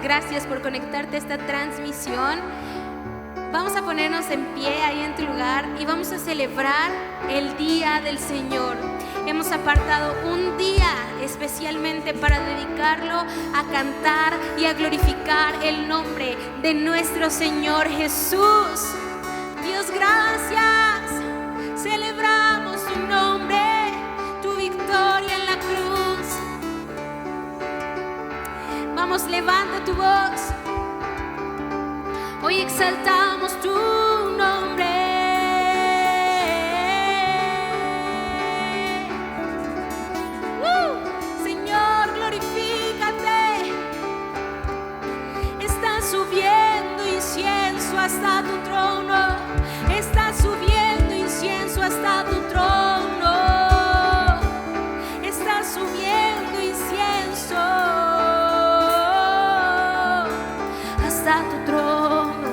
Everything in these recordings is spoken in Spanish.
gracias por conectarte a esta transmisión. Vamos a ponernos en pie ahí en tu lugar y vamos a celebrar el Día del Señor. Hemos apartado un día especialmente para dedicarlo a cantar y a glorificar el nombre de nuestro Señor Jesús. Dios, gracias. Celebramos tu nombre, tu victoria en la cruz. Vamos, levanta tu voz. Hoy exaltamos tu nombre. Señor, glorifícate. Está subiendo incienso hasta tu trono. Está subiendo incienso hasta tu trono. Está subiendo incienso hasta tu trono.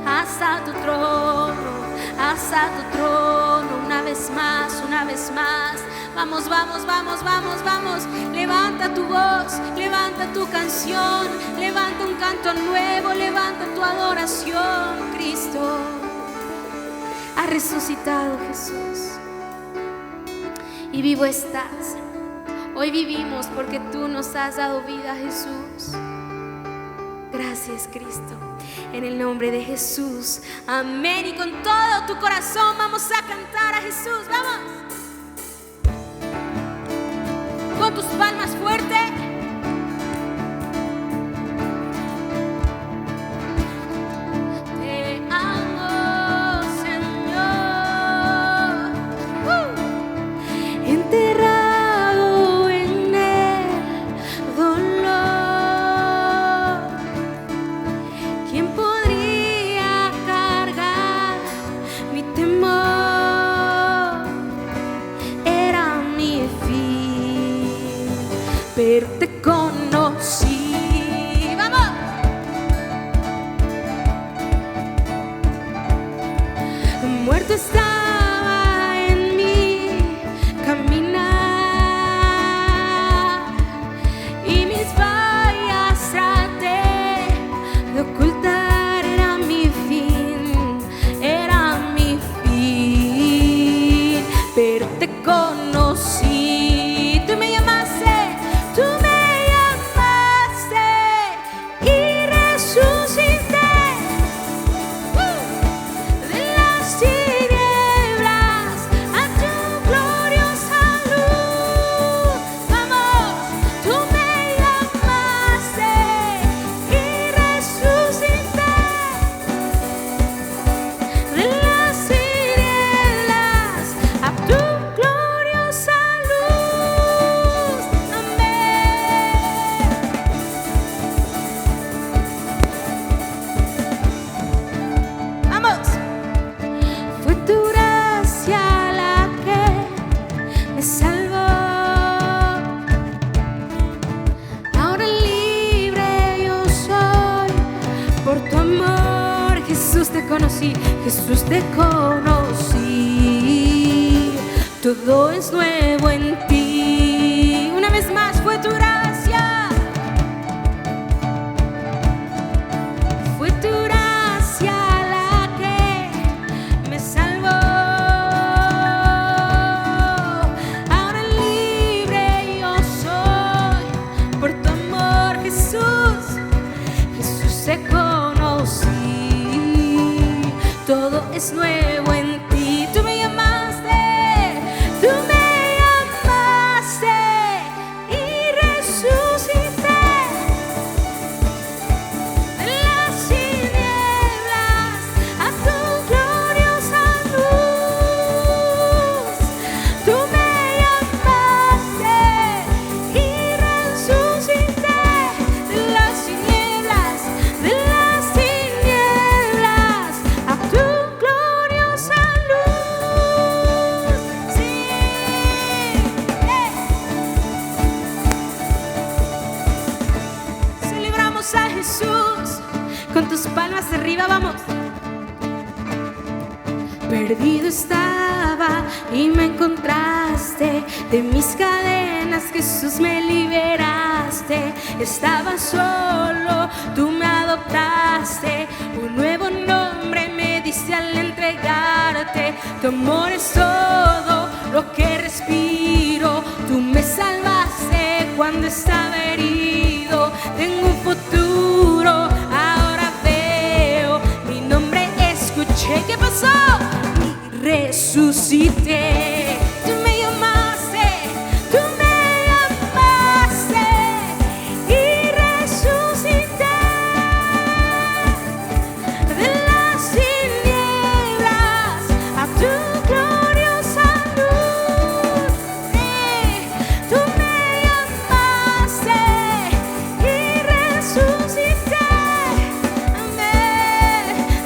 Hasta tu trono, hasta tu trono, una vez más, una vez más. Vamos, vamos, vamos, vamos, vamos. Levanta tu voz, levanta tu canción, levanta un canto nuevo, levanta tu adoración. Cristo ha resucitado, Jesús, y vivo estás. Hoy vivimos porque tú nos has dado vida, Jesús. Gracias, Cristo. En el nombre de Jesús, amén. Y con todo tu corazón vamos a cantar a Jesús. Vamos, con tus palmas fuertes. Te amo, Señor. Enterrado en el dolor, ¿quién podría cargar mi temor? Era mi fin, pero te conocí. ¡Vamos! Muerto estaba en mi caminar y mis fallas traté de ocultar. Era mi fin, pero te conocí. Tú me llamaste, y resucité de las tinieblas a tu gloriosa luz. Vamos, tú me llamaste y resucité de las tinieblas a tu gloriosa luz. Amén. Vamos. Fue tu gracia la que me salvó. Ahora libre yo soy por tu amor. Jesús, te conocí, Jesús, te conocí. Todo es nuevo en ti. Una vez más, fue tu gracia. Fue tu gracia la que me salvó. Ahora libre yo soy por tu amor, Jesús. Jesús, te conocí. Todo es nuevo en ti. Tú me llamaste, tú me llamaste y resucité de las tinieblas a tu gloriosa luz. Tú me llamaste y resucité de las tinieblas a tu gloriosa luz. Sí. Celebramos a Jesús con tus palmas arriba, vamos. Perdido estaba estaba y me encontraste. De mis cadenas, Jesús, me liberaste. Estaba solo, tú me adoptaste. Un nuevo nombre me diste al entregarte. Tu amor es todo lo que respiro. Tú me salvaste cuando estaba herido. Tengo un futuro, ahora veo. Mi nombre escuché. ¿Qué pasó? Y resucité. Tú me llamaste, tú me llamaste y resucité de las tinieblas a tu gloriosa luz. Tú me llamaste y resucité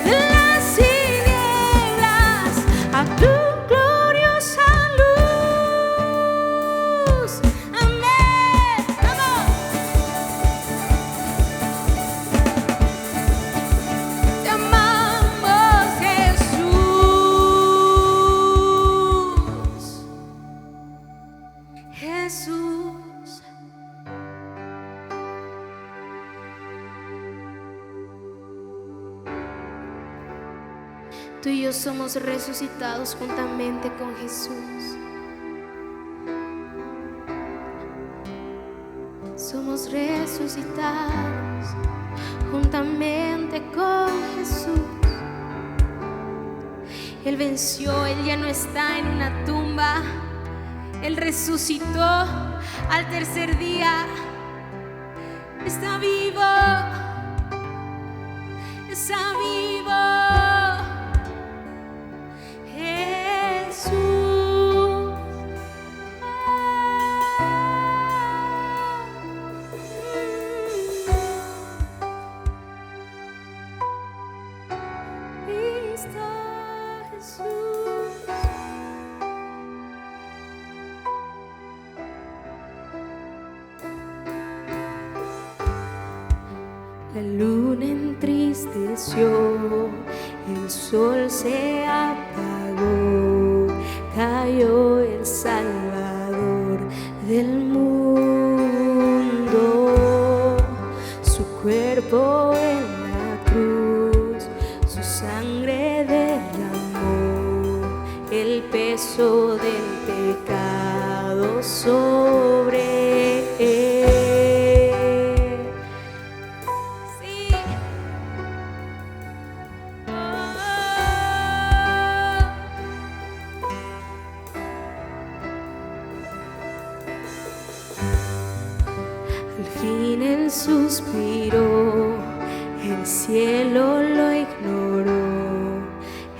de las tinieblas a tu gloriosa luz. Amén. Vamos. Te amamos, Jesús. Jesús. Tú y yo somos resucitados juntamente con Jesús. Somos resucitados juntamente con Jesús. Él venció, Él ya no está en una tumba. Él resucitó al tercer día. Está vivo, está vivo. Jesús. Cristo Jesús. La luna entristeció, el sol se apagó, cayó el Salvador del mundo. Su cuerpo en la cruz, su sangre derramó, el peso del pecado sobre él. Al fin él suspiró, el cielo lo ignoró,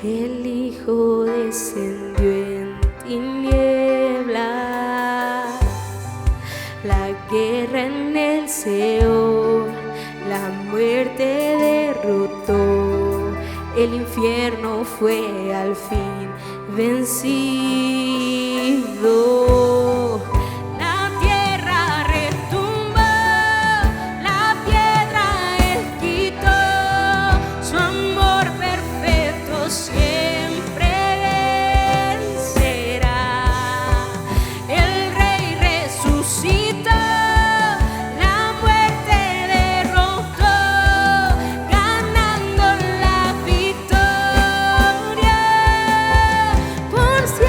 el Hijo descendió en tinieblas. La guerra en el Seol, la muerte derrotó, el infierno fue al fin vencido. La tierra retumbó, la piedra él quitó, su amor perfecto siempre vencerá. El Rey resucitó, la muerte derrotó, ganando la victoria por siempre.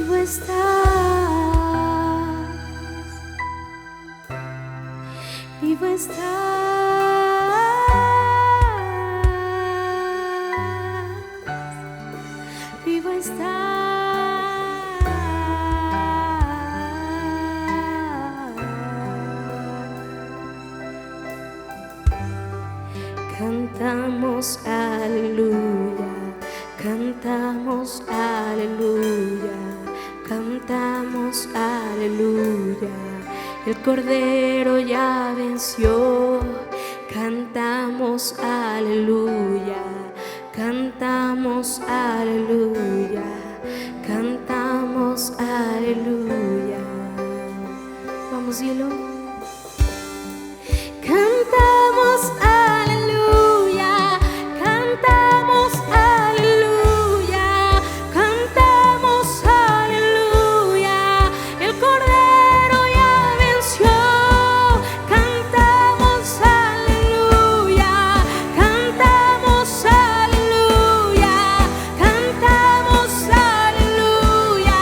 vivo estás, vivo estás, vivo estás. Cantamos aleluya, cantamos aleluya, cantamos aleluya. El Cordero ya venció. Cantamos aleluya, cantamos aleluya, cantamos aleluya. Vamos, dilo. Cantamos aleluya, cantamos aleluya, cantamos aleluya. El Cordero ya venció. Cantamos aleluya, cantamos aleluya, cantamos aleluya.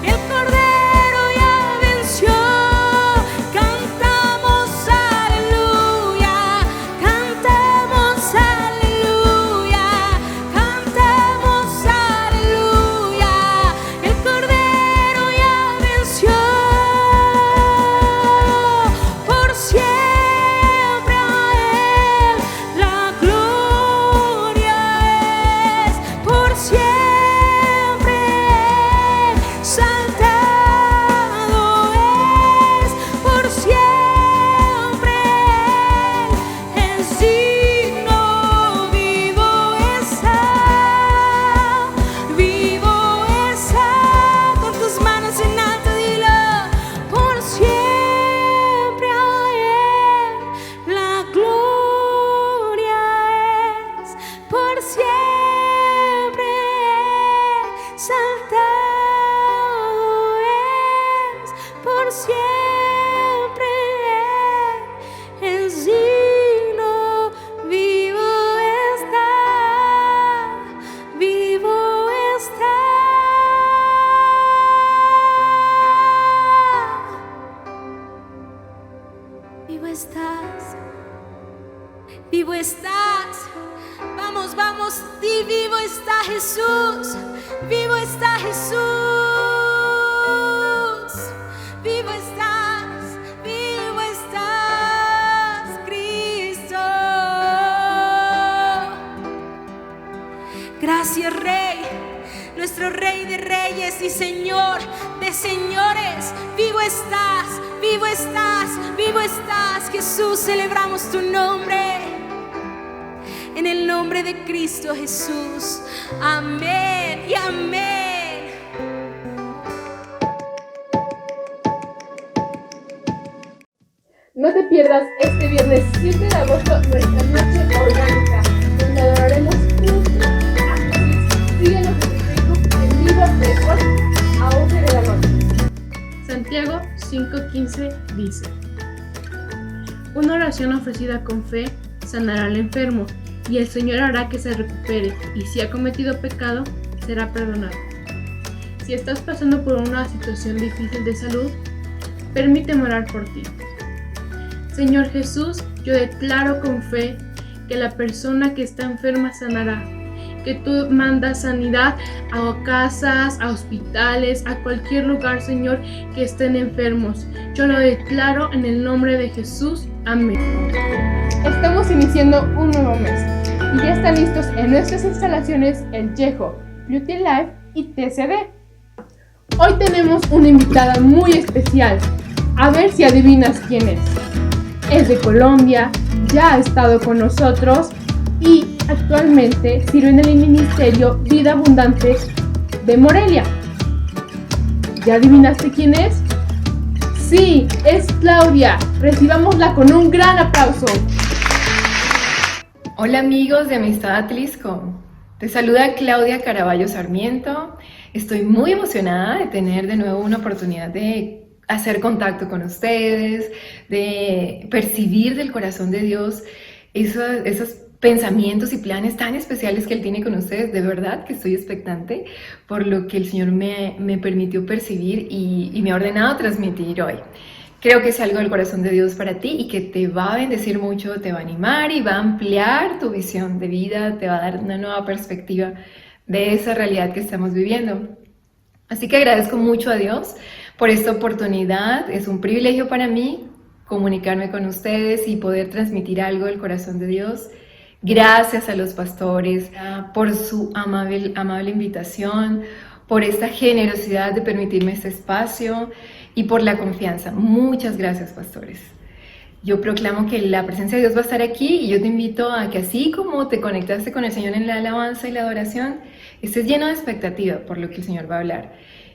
El Cordero ya venció. Cantamos aleluya, cantamos aleluya, cantamos aleluya. El Cordero ya venció. Por siempre a Él la gloria es, por siempre exaltado es, por siempre es digno. Vivo está, vivo está. Con tus manos en alto dilo. Por siempre a Él la gloria es, por siempre exaltado es, por siempre es digno. Vivo está, vivo está. Vivo estás, vivo estás. Vamos, vamos, di vivo está Jesús, vivo está Jesús, vivo estás, Cristo. Gracias, Rey, nuestro Rey de reyes y Señor de señores. Vivo estás, vivo estás, vivo estás. Jesús, celebramos tu nombre. En el nombre de Cristo Jesús. Amén y amén. No te pierdas este viernes 7 de agosto nuestra noche orgánica, donde adoraremos juntos a Jesús. Síguenos en Facebook en vivo después a 11 de la noche. Santiago 5:15 dice: una oración ofrecida con fe sanará al enfermo, y el Señor hará que se recupere, y si ha cometido pecado, será perdonado. Si estás pasando por una situación difícil de salud, permíteme orar por ti. Señor Jesús, yo declaro con fe que la persona que está enferma sanará, que tú mandas sanidad a casas, a hospitales, a cualquier lugar, Señor, que estén enfermos. Yo lo declaro en el nombre de Jesús. Amén. Estamos iniciando un nuevo mes y ya están listos en nuestras instalaciones el Yeho, Beauty Life y TCD. Hoy tenemos una invitada muy especial. A ver si adivinas quién es. Es de Colombia, ya ha estado con nosotros y actualmente sirve en el ministerio Vida Abundante de Morelia. ¿Ya adivinaste quién es? Sí, es Claudia. Recibámosla con un gran aplauso. Hola amigos de Amistad Atlisco, te saluda Claudia Caraballo Sarmiento. Estoy muy emocionada de tener de nuevo una oportunidad de hacer contacto con ustedes, de percibir del corazón de Dios esas pensamientos y planes tan especiales que Él tiene con ustedes. De verdad que estoy expectante por lo que el Señor me permitió percibir y me ha ordenado transmitir hoy. Creo que es algo del corazón de Dios para ti y que te va a bendecir mucho, te va a animar y va a ampliar tu visión de vida, te va a dar una nueva perspectiva de esa realidad que estamos viviendo. Así que agradezco mucho a Dios por esta oportunidad. Es un privilegio para mí comunicarme con ustedes y poder transmitir algo del corazón de Dios. Gracias a los pastores por su amable invitación, por esta generosidad de permitirme este espacio y por la confianza. Muchas gracias, pastores. Yo proclamo que la presencia de Dios va a estar aquí y yo te invito a que así como te conectaste con el Señor en la alabanza y la adoración, estés lleno de expectativa por lo que el Señor va a hablar.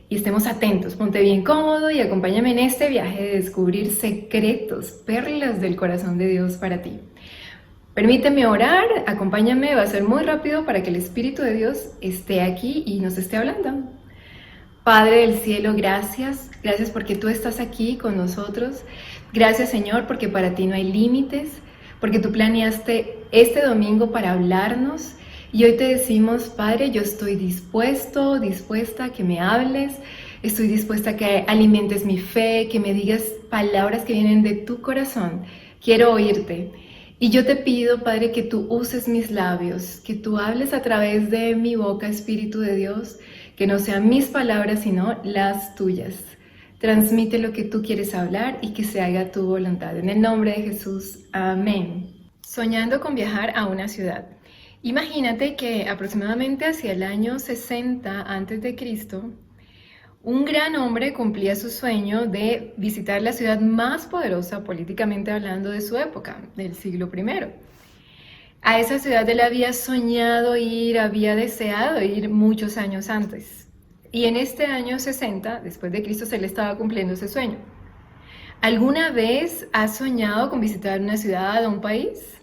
Y estemos atentos, ponte bien cómodo y acompáñame en este viaje de descubrir secretos, perlas del corazón de Dios para ti. Permíteme orar, acompáñame, va a ser muy rápido para que el Espíritu de Dios esté aquí y nos esté hablando. Padre del cielo, gracias porque tú estás aquí con nosotros. Gracias, Señor, porque para ti no hay límites, porque tú planeaste este domingo para hablarnos. Y hoy te decimos, Padre, yo estoy dispuesta a que me hables, estoy dispuesta a que alimentes mi fe, que me digas palabras que vienen de tu corazón. Quiero oírte. Y yo te pido, Padre, que tú uses mis labios, que tú hables a través de mi boca, Espíritu de Dios, que no sean mis palabras, sino las tuyas. Transmite lo que tú quieres hablar y que se haga tu voluntad. En el nombre de Jesús, amén. Soñando con viajar a una ciudad. Imagínate que aproximadamente hacia el año 60 a.C., un gran hombre cumplía su sueño de visitar la ciudad más poderosa políticamente hablando de su época, del siglo I. A esa ciudad él había soñado ir, había deseado ir muchos años antes. Y en este año 60, después de Cristo, se le estaba cumpliendo ese sueño. ¿Alguna vez has soñado con visitar una ciudad o un país?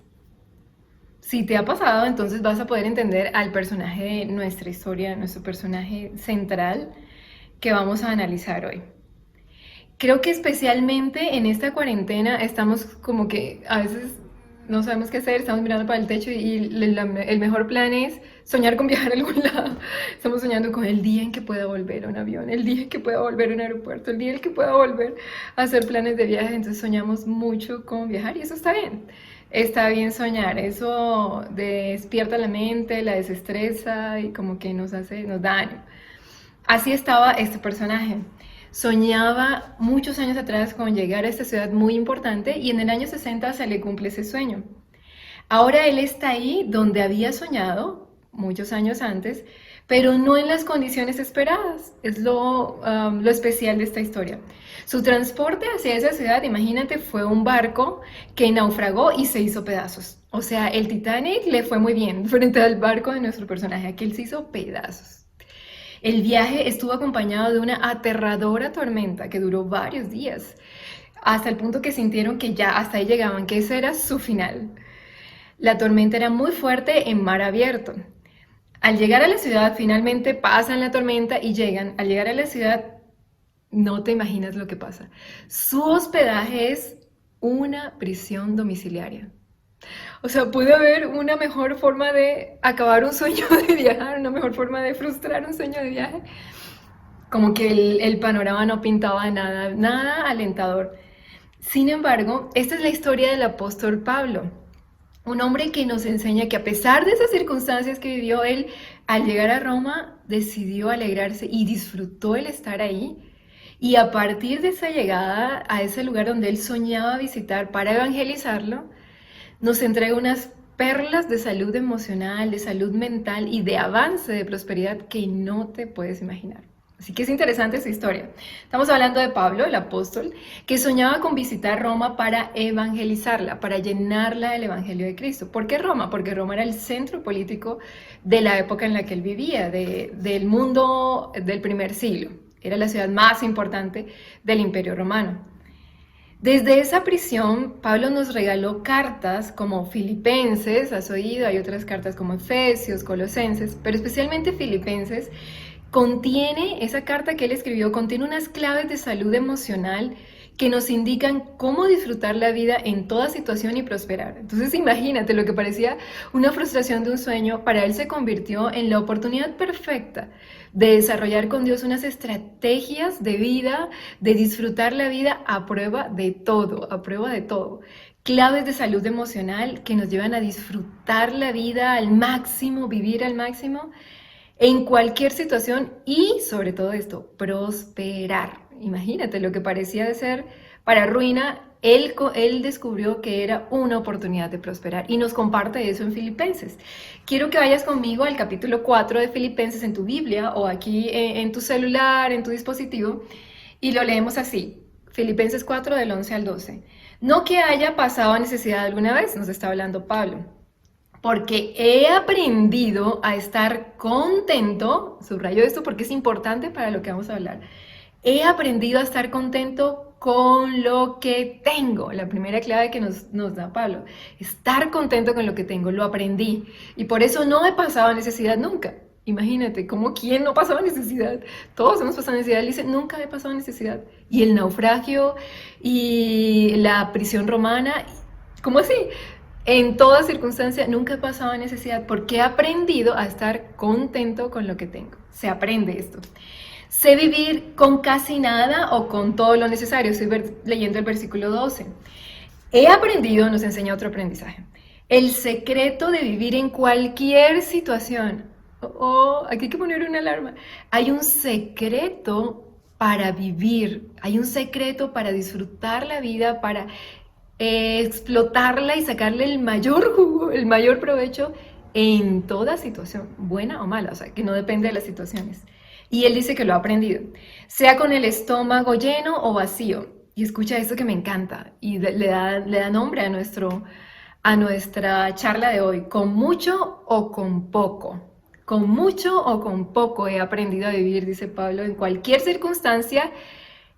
Si te ha pasado, entonces vas a poder entender al personaje de nuestra historia, nuestro personaje central que vamos a analizar hoy. Creo que especialmente en esta cuarentena estamos como que a veces no sabemos qué hacer, estamos mirando para el techo y el mejor plan es soñar con viajar a algún lado. Estamos soñando con el día en que pueda volver a un avión, el día en que pueda volver a un aeropuerto, el día en que pueda volver a hacer planes de viaje. Entonces soñamos mucho con viajar y eso está bien. Está bien soñar, eso despierta la mente, la desestresa y como que nos da ánimo. Así estaba este personaje. Soñaba muchos años atrás con llegar a esta ciudad muy importante y en el año 60 se le cumple ese sueño. Ahora él está ahí donde había soñado muchos años antes, pero no en las condiciones esperadas. Es lo especial de esta historia. Su transporte hacia esa ciudad, imagínate, fue un barco que naufragó y se hizo pedazos. O sea, el Titanic le fue muy bien frente al barco de nuestro personaje, aquel se hizo pedazos. El viaje estuvo acompañado de una aterradora tormenta que duró varios días, hasta el punto que sintieron que ya hasta ahí llegaban, que ese era su final. La tormenta era muy fuerte en mar abierto. Al llegar a la ciudad, finalmente pasan la tormenta y llegan. Al llegar a la ciudad, no te imaginas lo que pasa. Su hospedaje es una prisión domiciliaria. O sea, puede haber una mejor forma de acabar un sueño de viajar, una mejor forma de frustrar un sueño de viaje. Como que el panorama no pintaba nada alentador. Sin embargo, esta es la historia del apóstol Pablo. Un hombre que nos enseña que a pesar de esas circunstancias que vivió él, al llegar a Roma decidió alegrarse y disfrutó el estar ahí. Y a partir de esa llegada a ese lugar donde él soñaba visitar para evangelizarlo, nos entrega unas perlas de salud emocional, de salud mental y de avance, de prosperidad que no te puedes imaginar. Así que es interesante esa historia. Estamos hablando de Pablo, el apóstol, que soñaba con visitar Roma para evangelizarla, para llenarla del Evangelio de Cristo. ¿Por qué Roma? Porque Roma era el centro político de la época en la que él vivía, del mundo del primer siglo. Era la ciudad más importante del Imperio Romano. Desde esa prisión, Pablo nos regaló cartas como Filipenses, has oído, hay otras cartas como Efesios, Colosenses, pero especialmente Filipenses, esa carta que él escribió contiene unas claves de salud emocional que nos indican cómo disfrutar la vida en toda situación y prosperar. Entonces imagínate, lo que parecía una frustración de un sueño, para él se convirtió en la oportunidad perfecta de desarrollar con Dios unas estrategias de vida, de disfrutar la vida a prueba de todo, a prueba de todo. Claves de salud emocional que nos llevan a disfrutar la vida al máximo, vivir al máximo en cualquier situación y, sobre todo esto, prosperar. Imagínate, lo que parecía de ser para ruina, él descubrió que era una oportunidad de prosperar y nos comparte eso en Filipenses. Quiero que vayas conmigo al capítulo 4 de Filipenses en tu Biblia o aquí en tu celular, en tu dispositivo, y lo leemos así. Filipenses 4 del 11 al 12. No que haya pasado necesidad alguna vez, nos está hablando Pablo, porque he aprendido a estar contento, subrayo esto porque es importante para lo que vamos a hablar. He aprendido a estar contento con lo que tengo. La primera clave que nos da Pablo. Estar contento con lo que tengo, lo aprendí. Y por eso no he pasado necesidad nunca. Imagínate, ¿cómo quién no pasaba necesidad? Todos hemos pasado necesidad. Él dice, nunca he pasado necesidad. Y el naufragio y la prisión romana, ¿cómo así? En toda circunstancia nunca he pasado necesidad porque he aprendido a estar contento con lo que tengo. Se aprende esto. Sé vivir con casi nada o con todo lo necesario. Estoy leyendo el versículo 12. He aprendido, nos enseña otro aprendizaje, el secreto de vivir en cualquier situación. Aquí hay que poner una alarma. Hay un secreto para vivir, hay un secreto para disfrutar la vida, para explotarla y sacarle el mayor jugo, el mayor provecho en toda situación, buena o mala, o sea, que no depende de las situaciones. Y él dice que lo ha aprendido, sea con el estómago lleno o vacío. Y escucha esto que me encanta y le da nombre a nuestra charla de hoy. Con mucho o con poco. Con mucho o con poco he aprendido a vivir, dice Pablo, en cualquier circunstancia.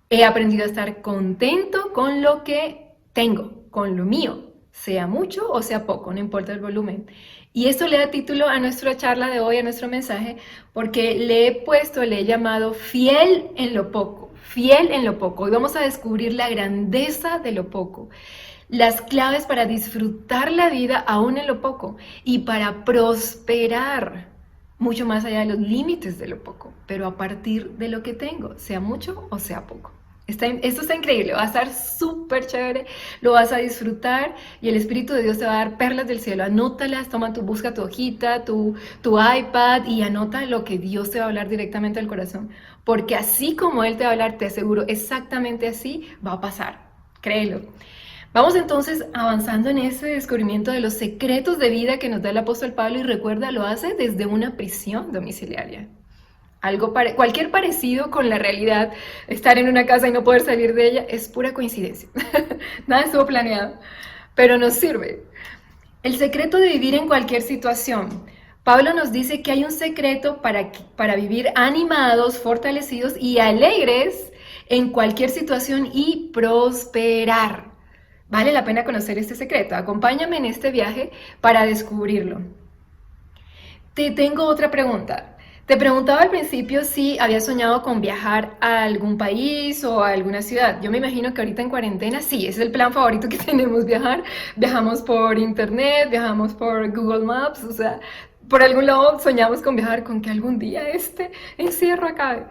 He aprendido a estar contento con lo que tengo, con lo mío, sea mucho o sea poco, no importa el volumen. Y esto le da título a nuestra charla de hoy, a nuestro mensaje, porque le he llamado fiel en lo poco, fiel en lo poco. Hoy vamos a descubrir la grandeza de lo poco, las claves para disfrutar la vida aún en lo poco y para prosperar mucho más allá de los límites de lo poco, pero a partir de lo que tengo, sea mucho o sea poco. Esto está increíble, va a estar súper chévere, lo vas a disfrutar y el Espíritu de Dios te va a dar perlas del cielo. Anótalas, busca tu hojita, tu iPad y anota lo que Dios te va a hablar directamente al corazón. Porque así como Él te va a hablar, te aseguro, exactamente así va a pasar. Créelo. Vamos entonces avanzando en ese descubrimiento de los secretos de vida que nos da el apóstol Pablo y recuerda, lo hace desde una prisión domiciliaria. Cualquier parecido con la realidad, estar en una casa y no poder salir de ella, es pura coincidencia. Nada estuvo planeado, pero nos sirve. El secreto de vivir en cualquier situación. Pablo nos dice que hay un secreto para vivir animados, fortalecidos y alegres en cualquier situación y prosperar. Vale la pena conocer este secreto. Acompáñame en este viaje para descubrirlo. Te tengo otra pregunta. Te preguntaba al principio si habías soñado con viajar a algún país o a alguna ciudad. Yo me imagino que ahorita en cuarentena sí, es el plan favorito que tenemos, viajar. Viajamos por internet, viajamos por Google Maps, o sea, por algún lado soñamos con viajar, con que algún día este encierro acabe.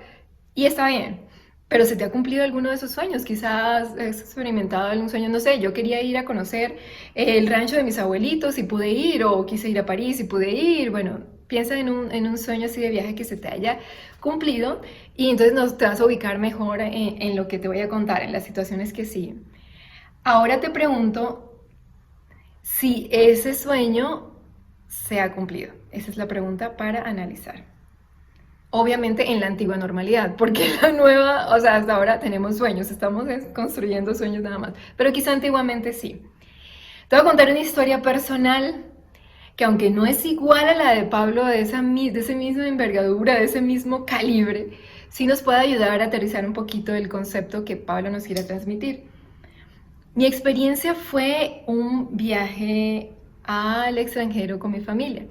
Y está bien. Pero ¿se te ha cumplido alguno de esos sueños? Quizás has experimentado algún sueño, no sé, yo quería ir a conocer el rancho de mis abuelitos y pude ir, o quise ir a París y pude ir, bueno, piensa en un sueño así de viaje que se te haya cumplido y entonces te vas a ubicar mejor en lo que te voy a contar, en las situaciones que siguen. Ahora te pregunto si ese sueño se ha cumplido. Esa es la pregunta para analizar. Obviamente en la antigua normalidad, porque en la nueva, o sea, hasta ahora tenemos sueños, estamos construyendo sueños nada más, pero quizá antiguamente sí. Te voy a contar una historia personal que aunque no es igual a la de Pablo, de esa misma envergadura, de ese mismo calibre, sí nos puede ayudar a aterrizar un poquito el concepto que Pablo nos quiere transmitir. Mi experiencia fue un viaje al extranjero con mi familia.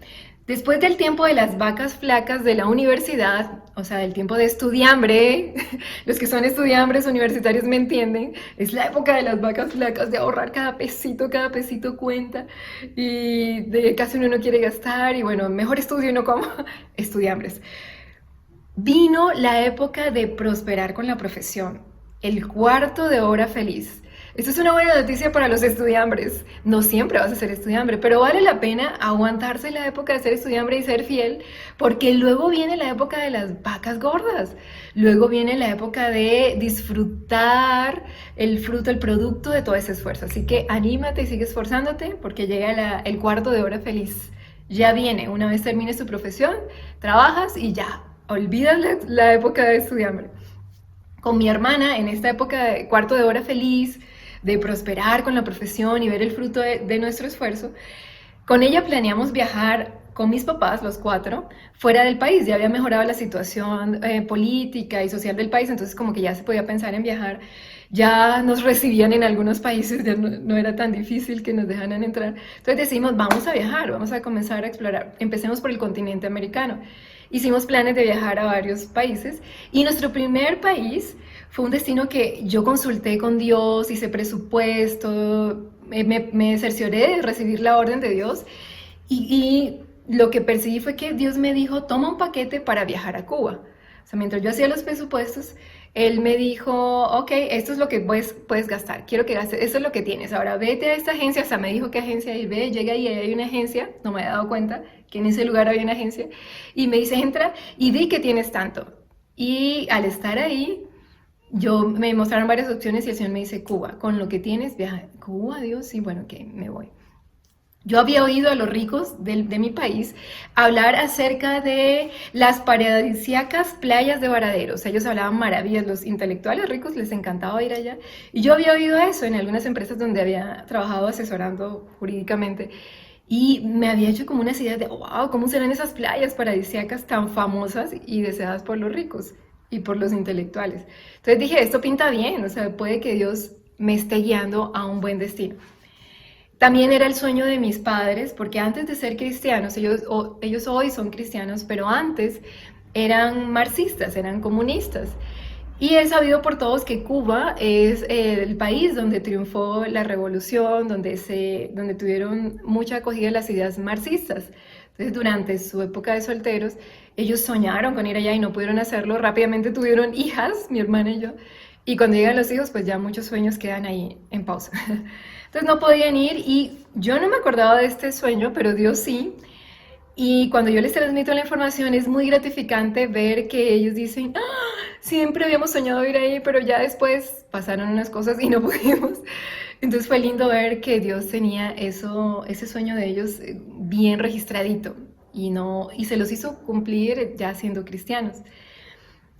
Después del tiempo de las vacas flacas de la universidad, o sea, del tiempo de estudiambre, los que son estudiambres universitarios me entienden, es la época de las vacas flacas, de ahorrar cada pesito cuenta, y de casi uno no quiere gastar, y bueno, mejor estudio y no como estudiambres. Vino la época de prosperar con la profesión, el cuarto de hora feliz. Esto es una buena noticia para los estudiambres. No siempre vas a ser estudiambre, pero vale la pena aguantarse la época de ser estudiambre y ser fiel, porque luego viene la época de las vacas gordas. Luego viene la época de disfrutar el fruto, el producto de todo ese esfuerzo. Así que anímate y sigue esforzándote, porque llega el cuarto de hora feliz. Ya viene, una vez termines tu profesión, trabajas y ya, olvidas la época de estudiambre. Con mi hermana, en esta época de cuarto de hora feliz, de prosperar con la profesión y ver el fruto de nuestro esfuerzo, con ella planeamos viajar con mis papás, los 4, fuera del país. Ya había mejorado la situación política y social del país, entonces como que ya se podía pensar en viajar. Ya nos recibían en algunos países, ya no era tan difícil que nos dejaran entrar. Entonces decidimos, vamos a viajar, vamos a comenzar a explorar. Empecemos por el continente americano. Hicimos planes de viajar a varios países y nuestro primer país fue un destino que yo consulté con Dios, hice presupuesto, me cercioré de recibir la orden de Dios y lo que percibí fue que Dios me dijo, toma un paquete para viajar a Cuba. O sea, mientras yo hacía los presupuestos, Él me dijo, ok, esto es lo que puedes gastar, quiero que gastes, esto es lo que tienes. Ahora vete a esta agencia, o sea, me dijo qué agencia ir, ve, llega ahí hay una agencia, no me había dado cuenta que en ese lugar había una agencia, y me dice, entra y di que tienes tanto. Y al estar ahí, me mostraron varias opciones y el Señor me dice, Cuba, con lo que tienes, viaja. Cuba, Dios, y bueno, que me voy. Yo había oído a los ricos de mi país hablar acerca de las paradisíacas playas de Varadero. O sea, ellos hablaban maravillas, los intelectuales ricos les encantaba ir allá. Y yo había oído eso en algunas empresas donde había trabajado asesorando jurídicamente. Y me había hecho como unas ideas de, wow, ¿cómo serán esas playas paradisíacas tan famosas y deseadas por los ricos y por los intelectuales? Entonces dije, esto pinta bien, o sea, puede que Dios me esté guiando a un buen destino. También era el sueño de mis padres, porque antes de ser cristianos, ellos hoy son cristianos, pero antes eran marxistas, eran comunistas. Y he sabido por todos que Cuba es el país donde triunfó la revolución, donde tuvieron mucha acogida las ideas marxistas. Entonces, durante su época de solteros, ellos soñaron con ir allá y no pudieron hacerlo. Rápidamente tuvieron hijas, mi hermana y yo. Y cuando llegan los hijos, pues ya muchos sueños quedan ahí en pausa. Entonces no podían ir y yo no me acordaba de este sueño, pero Dios sí. Y cuando yo les transmito la información es muy gratificante ver que ellos dicen, ¡ah! Siempre habíamos soñado ir ahí, pero ya después pasaron unas cosas y no pudimos. Entonces fue lindo ver que Dios tenía ese sueño de ellos bien registradito y se los hizo cumplir ya siendo cristianos.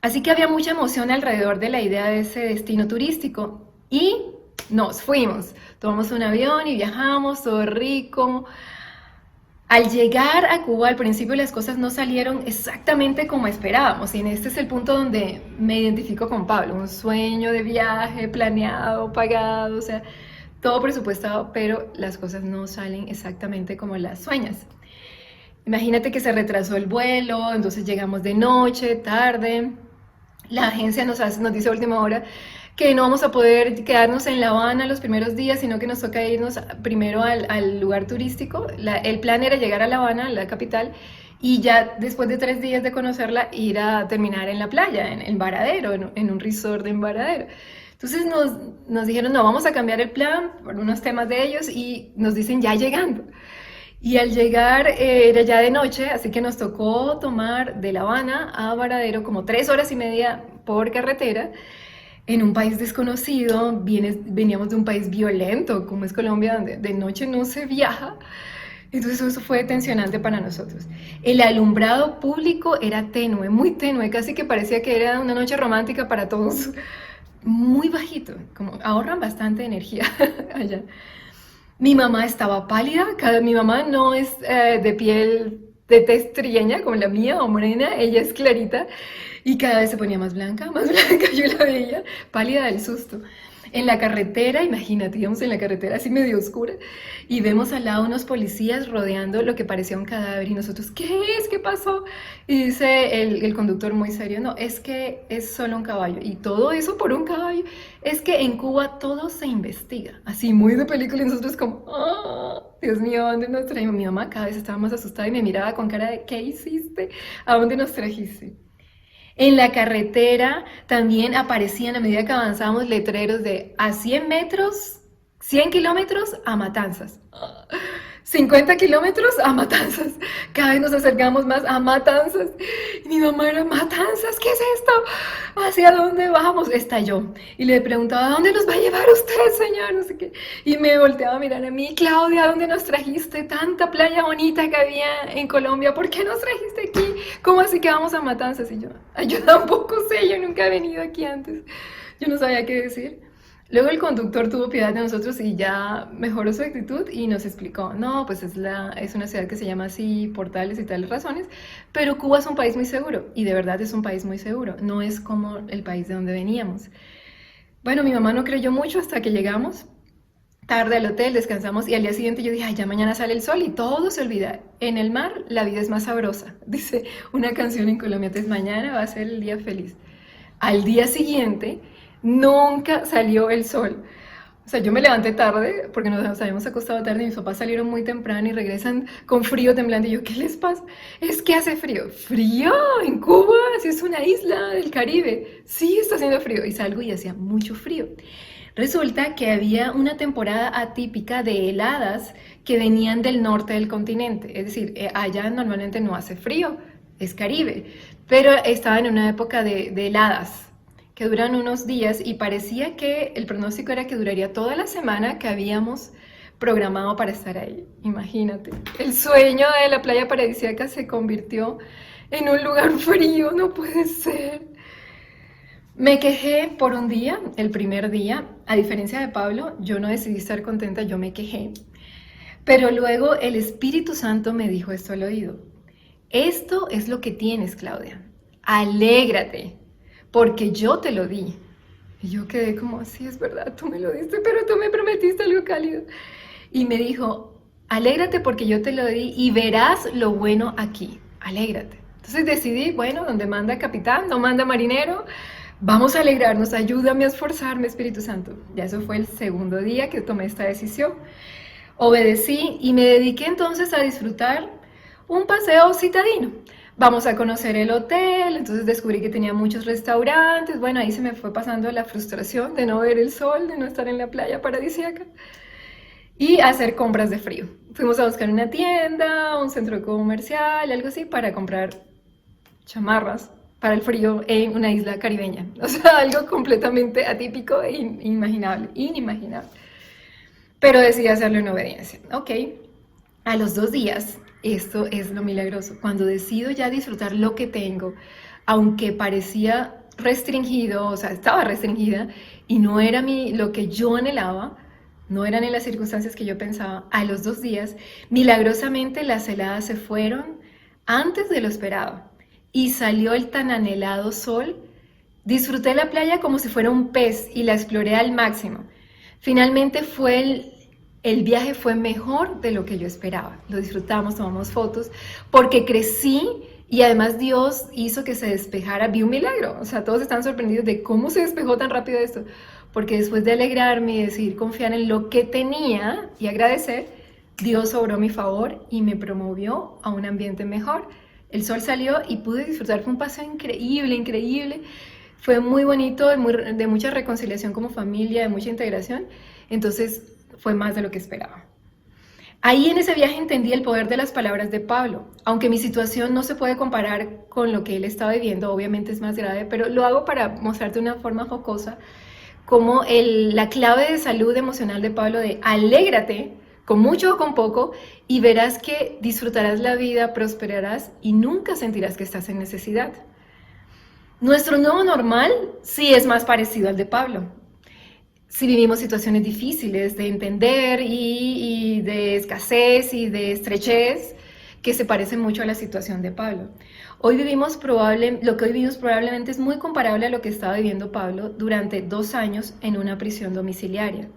Así que había mucha emoción alrededor de la idea de ese destino turístico y nos fuimos. Tomamos un avión y viajamos, todo rico. Al llegar a Cuba, al principio las cosas no salieron exactamente como esperábamos y en este es el punto donde me identifico con Pablo, un sueño de viaje planeado, pagado, o sea, todo presupuestado, pero las cosas no salen exactamente como las sueñas. Imagínate que se retrasó el vuelo, entonces llegamos de noche, tarde, la agencia nos dice a última hora que no vamos a poder quedarnos en La Habana los primeros días, sino que nos toca irnos primero al lugar turístico. El plan era llegar a La Habana, la capital, y ya después de 3 días de conocerla, ir a terminar en la playa, en Varadero, en un resort en Varadero. Entonces nos dijeron, no, vamos a cambiar el plan por unos temas de ellos, y nos dicen ya llegando. Y al llegar era ya de noche, así que nos tocó tomar de La Habana a Varadero como 3 horas y media por carretera, en un país desconocido. Veníamos de un país violento como es Colombia, donde de noche no se viaja. Entonces eso fue tensionante para nosotros. El alumbrado público era tenue, muy tenue, casi que parecía que era una noche romántica para todos. Muy bajito, como ahorran bastante energía allá. Mi mamá estaba pálida, mi mamá no es de piel de tez trigueña como la mía o morena, ella es clarita y cada vez se ponía más blanca, yo la veía pálida del susto. en la carretera, imagínate, íbamos en la carretera así medio oscura y vemos al lado unos policías rodeando lo que parecía un cadáver y nosotros, ¿qué es? ¿Qué pasó? Y dice el conductor muy serio, no, es que es solo un caballo y todo eso por un caballo. Es que en Cuba todo se investiga, así muy de película y nosotros como, Dios mío, ¿a dónde nos trajimos? Mi mamá cada vez estaba más asustada y me miraba con cara de, ¿qué hiciste? ¿A dónde nos trajiste? En la carretera también aparecían a medida que avanzábamos letreros de a 100 metros, 100 kilómetros a Matanzas, 50 kilómetros a Matanzas, cada vez nos acercamos más a Matanzas. Y mi mamá era, ¿Matanzas? ¿Qué es esto? ¿Hacia dónde vamos? Estalló. Y le preguntaba, ¿a dónde nos va a llevar usted, señor? No sé qué. Y me volteaba a mirar a mí, Claudia, ¿a dónde nos trajiste? Tanta playa bonita que había en Colombia, ¿por qué nos trajiste aquí? ¿Cómo así que vamos a Matanzas? Y yo tampoco sé, yo nunca he venido aquí antes. Yo no sabía qué decir. Luego el conductor tuvo piedad de nosotros y ya mejoró su actitud y nos explicó, no, pues es una ciudad que se llama así por tales y tales razones, pero Cuba es un país muy seguro y de verdad es un país muy seguro, no es como el país de donde veníamos. Bueno, mi mamá no creyó mucho hasta que llegamos tarde al hotel, descansamos y al día siguiente yo dije, ay, ya mañana sale el sol y todo se olvida. En el mar la vida es más sabrosa, dice una canción en Colombia, entonces mañana va a ser el día feliz. Al día siguiente nunca salió el sol. O sea, yo me levanté tarde porque nos habíamos acostado tarde y mis papás salieron muy temprano y regresan con frío temblando. Y yo, ¿qué les pasa? Es que hace frío. ¿Frío? ¿En Cuba? Si es una isla del Caribe. Sí, está haciendo frío. Y salgo y hacía mucho frío. Resulta que había una temporada atípica de heladas que venían del norte del continente. Es decir, allá normalmente no hace frío, es Caribe. Pero estaba en una época de heladas que duran unos días y parecía que el pronóstico era que duraría toda la semana que habíamos programado para estar ahí. Imagínate, el sueño de la playa paradisíaca se convirtió en un lugar frío, no puede ser. Me quejé por un día, el primer día, a diferencia de Pablo, yo no decidí estar contenta, yo me quejé. Pero luego el Espíritu Santo me dijo esto al oído. Esto es lo que tienes, Claudia. Alégrate, porque yo te lo di. Y yo quedé como, sí, es verdad, tú me lo diste, pero tú me prometiste algo cálido. Y me dijo, alégrate porque yo te lo di y verás lo bueno aquí. Alégrate. Entonces decidí, bueno, donde manda capitán, no manda marinero, vamos a alegrarnos, ayúdame a esforzarme, Espíritu Santo. Ya eso fue el segundo día que tomé esta decisión. Obedecí y me dediqué entonces a disfrutar un paseo citadino. Vamos a conocer el hotel, entonces descubrí que tenía muchos restaurantes, bueno, ahí se me fue pasando la frustración de no ver el sol, de no estar en la playa paradisíaca y hacer compras de frío. Fuimos a buscar una tienda, un centro comercial, algo así, para comprar chamarras para el frío en una isla caribeña. O sea, algo completamente atípico e inimaginable. Pero decidí hacerlo en obediencia. Ok, a los 2 días... Esto es lo milagroso. Cuando decido ya disfrutar lo que tengo, aunque parecía restringido, o sea, estaba restringida y no era lo que yo anhelaba, no eran en las circunstancias que yo pensaba, a los 2 días, milagrosamente las heladas se fueron antes de lo esperado y salió el tan anhelado sol. Disfruté la playa como si fuera un pez y la exploré al máximo. Finalmente el viaje fue mejor de lo que yo esperaba. Lo disfrutamos, tomamos fotos, porque crecí y además Dios hizo que se despejara. Vi un milagro. O sea, todos están sorprendidos de cómo se despejó tan rápido esto. Porque después de alegrarme y decidir confiar en lo que tenía y agradecer, Dios obró a mi favor y me promovió a un ambiente mejor. El sol salió y pude disfrutar. Fue un paseo increíble. Fue muy bonito, de mucha reconciliación como familia, de mucha integración. Entonces, fue más de lo que esperaba. Ahí en ese viaje entendí el poder de las palabras de Pablo. Aunque mi situación no se puede comparar con lo que él estaba viviendo, obviamente es más grave, pero lo hago para mostrarte de una forma jocosa como la clave de salud emocional de Pablo de alégrate, con mucho o con poco, y verás que disfrutarás la vida, prosperarás y nunca sentirás que estás en necesidad. Nuestro nuevo normal sí es más parecido al de Pablo. Si vivimos situaciones difíciles de entender y de escasez y de estrechez, que se parece mucho a la situación de Pablo. Lo que hoy vivimos probablemente es muy comparable a lo que estaba viviendo Pablo durante 2 años en una prisión domiciliaria.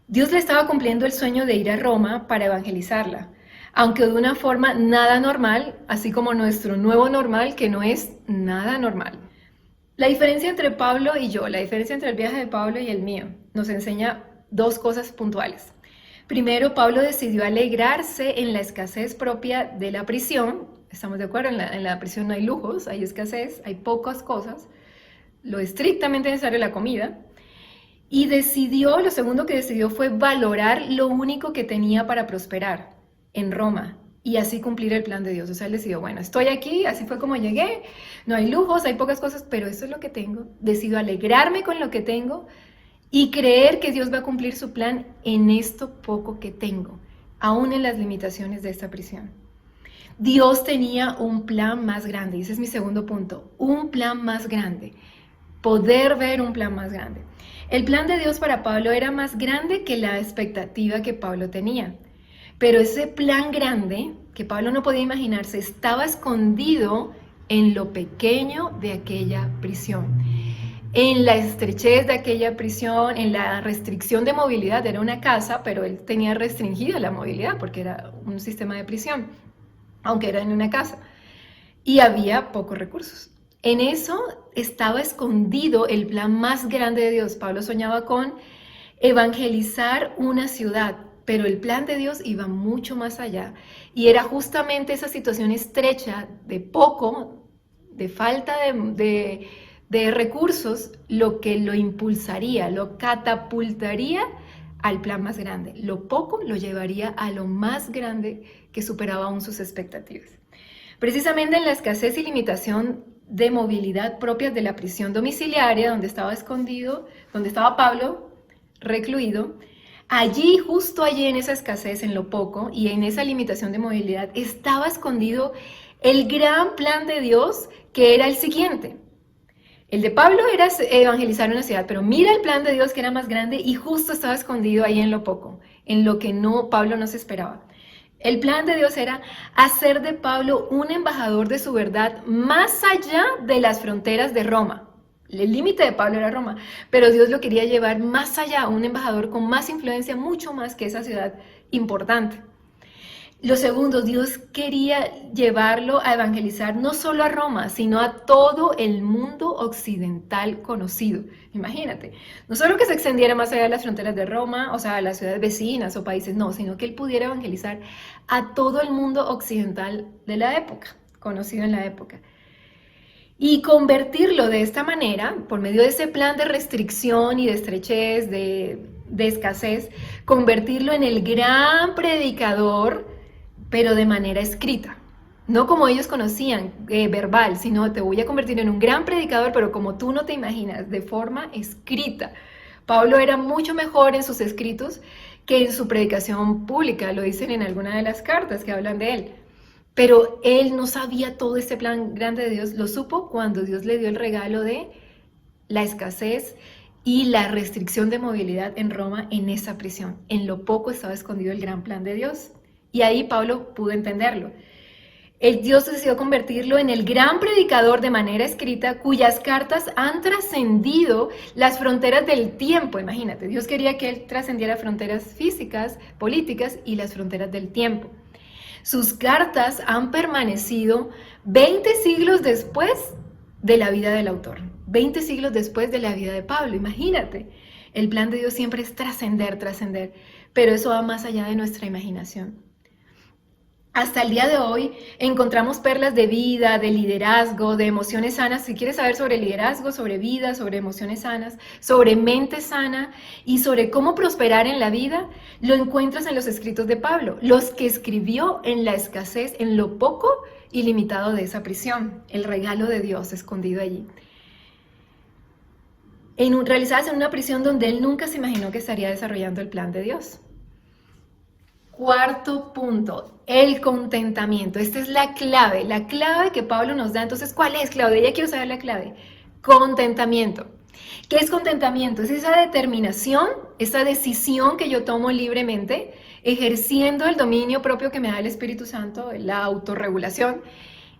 Dios le estaba cumpliendo el sueño de ir a Roma para evangelizarla, aunque de una forma nada normal, así como nuestro nuevo normal, que no es nada normal. La diferencia entre Pablo y yo, la diferencia entre el viaje de Pablo y el mío, nos enseña 2 cosas puntuales. Primero, Pablo decidió alegrarse en la escasez propia de la prisión. Estamos de acuerdo, en la prisión no hay lujos, hay escasez, hay pocas cosas, lo estrictamente necesario es la comida. Y lo segundo que decidió fue valorar lo único que tenía para prosperar en Roma y así cumplir el plan de Dios. O sea, él decidió, bueno, estoy aquí, así fue como llegué, no hay lujos, hay pocas cosas, pero esto es lo que tengo. Decido alegrarme con lo que tengo y creer que Dios va a cumplir su plan en esto poco que tengo, aún en las limitaciones de esta prisión. Dios tenía un plan más grande, y ese es mi segundo punto, un plan más grande, poder ver un plan más grande. El plan de Dios para Pablo era más grande que la expectativa que Pablo tenía, pero ese plan grande que Pablo no podía imaginarse estaba escondido en lo pequeño de aquella prisión. En la estrechez de aquella prisión, en la restricción de movilidad. Era una casa, pero él tenía restringida la movilidad porque era un sistema de prisión, aunque era en una casa. Y había pocos recursos. En eso estaba escondido el plan más grande de Dios. Pablo soñaba con evangelizar una ciudad, pero el plan de Dios iba mucho más allá. Y era justamente esa situación estrecha de poco, de falta de recursos, lo que lo impulsaría, lo catapultaría al plan más grande. Lo poco lo llevaría a lo más grande que superaba aún sus expectativas. Precisamente en la escasez y limitación de movilidad propias de la prisión domiciliaria, donde estaba escondido, donde estaba Pablo recluido, allí, justo allí en esa escasez, en lo poco y en esa limitación de movilidad, estaba escondido el gran plan de Dios, que era el siguiente. El de Pablo era evangelizar una ciudad, pero mira el plan de Dios que era más grande y justo estaba escondido ahí en lo poco, en lo que Pablo no se esperaba. El plan de Dios era hacer de Pablo un embajador de su verdad más allá de las fronteras de Roma. El límite de Pablo era Roma, pero Dios lo quería llevar más allá, un embajador con más influencia, mucho más que esa ciudad importante. Lo segundo, Dios quería llevarlo a evangelizar no solo a Roma, sino a todo el mundo occidental conocido. Imagínate, no solo que se extendiera más allá de las fronteras de Roma, o sea, a las ciudades vecinas o países, no, sino que él pudiera evangelizar a todo el mundo occidental de la época, conocido en la época. Y convertirlo de esta manera, por medio de ese plan de restricción y de estrechez, de escasez, convertirlo en el gran predicador, pero de manera escrita. No como ellos conocían, verbal, sino te voy a convertir en un gran predicador, pero como tú no te imaginas, de forma escrita. Pablo era mucho mejor en sus escritos que en su predicación pública, lo dicen en alguna de las cartas que hablan de él. Pero él no sabía todo este plan grande de Dios, lo supo cuando Dios le dio el regalo de la escasez y la restricción de movilidad en Roma, en esa prisión. En lo poco estaba escondido el gran plan de Dios. Y ahí Pablo pudo entenderlo. Dios decidió convertirlo en el gran predicador de manera escrita, cuyas cartas han trascendido las fronteras del tiempo. Imagínate, Dios quería que él trascendiera fronteras físicas, políticas y las fronteras del tiempo. Sus cartas han permanecido 20 siglos después de la vida del autor, 20 siglos después de la vida de Pablo. Imagínate, el plan de Dios siempre es trascender, pero eso va más allá de nuestra imaginación. Hasta el día de hoy encontramos perlas de vida, de liderazgo, de emociones sanas. Si quieres saber sobre liderazgo, sobre vida, sobre emociones sanas, sobre mente sana y sobre cómo prosperar en la vida, lo encuentras en los escritos de Pablo, los que escribió en la escasez, en lo poco y limitado de esa prisión, el regalo de Dios escondido allí. Realizadas en una prisión donde él nunca se imaginó que estaría desarrollando el plan de Dios. Cuarto punto, el contentamiento. Esta es la clave que Pablo nos da. Entonces, ¿cuál es, Claudia? Ya quiero saber la clave. Contentamiento. ¿Qué es contentamiento? Es esa determinación, esa decisión que yo tomo libremente, ejerciendo el dominio propio que me da el Espíritu Santo, la autorregulación.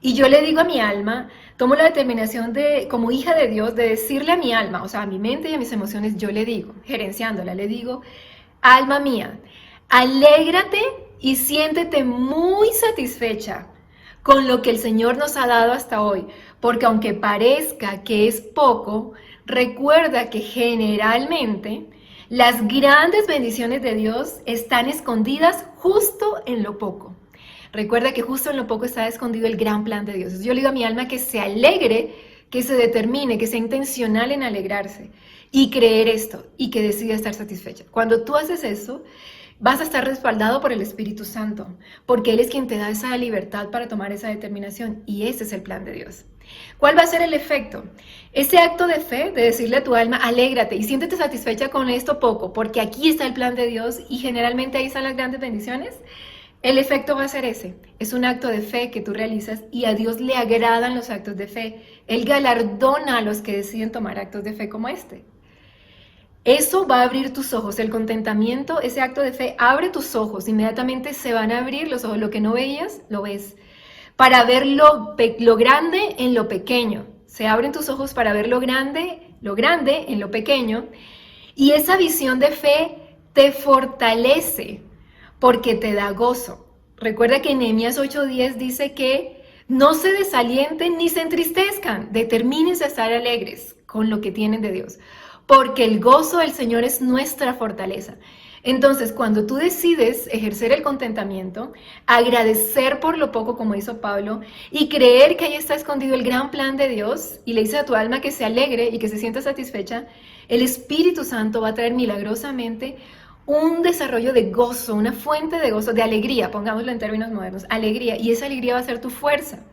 Y yo le digo a mi alma, tomo la determinación de, como hija de Dios, de decirle a mi alma, o sea, a mi mente y a mis emociones, yo le digo, gerenciándola, le digo, alma mía, alégrate y siéntete muy satisfecha con lo que el Señor nos ha dado hasta hoy, porque aunque parezca que es poco, recuerda que generalmente las grandes bendiciones de Dios están escondidas justo en lo poco. Recuerda que justo en lo poco está escondido el gran plan de Dios. Yo le digo a mi alma que se alegre, que se determine, que sea intencional en alegrarse y creer esto y que decida estar satisfecha. Cuando tú haces eso, vas a estar respaldado por el Espíritu Santo, porque Él es quien te da esa libertad para tomar esa determinación y ese es el plan de Dios. ¿Cuál va a ser el efecto? Ese acto de fe, de decirle a tu alma, alégrate y siéntete satisfecha con esto poco, porque aquí está el plan de Dios y generalmente ahí están las grandes bendiciones. El efecto va a ser ese, es un acto de fe que tú realizas y a Dios le agradan los actos de fe. Él galardona a los que deciden tomar actos de fe como este. Eso va a abrir tus ojos, el contentamiento, ese acto de fe abre tus ojos, inmediatamente se van a abrir los ojos, lo que no veías, lo ves, para ver lo grande en lo pequeño. Se abren tus ojos para ver lo grande en lo pequeño y esa visión de fe te fortalece. Porque te da gozo. Recuerda que en Nehemías 8:10 dice que no se desalienten ni se entristezcan, determínense a estar alegres con lo que tienen de Dios, porque el gozo del Señor es nuestra fortaleza. Entonces, cuando tú decides ejercer el contentamiento, agradecer por lo poco como hizo Pablo y creer que ahí está escondido el gran plan de Dios y le dice a tu alma que se alegre y que se sienta satisfecha, el Espíritu Santo va a traer milagrosamente un desarrollo de gozo, una fuente de gozo, de alegría, pongámoslo en términos modernos, alegría, y esa alegría va a ser tu fuerza.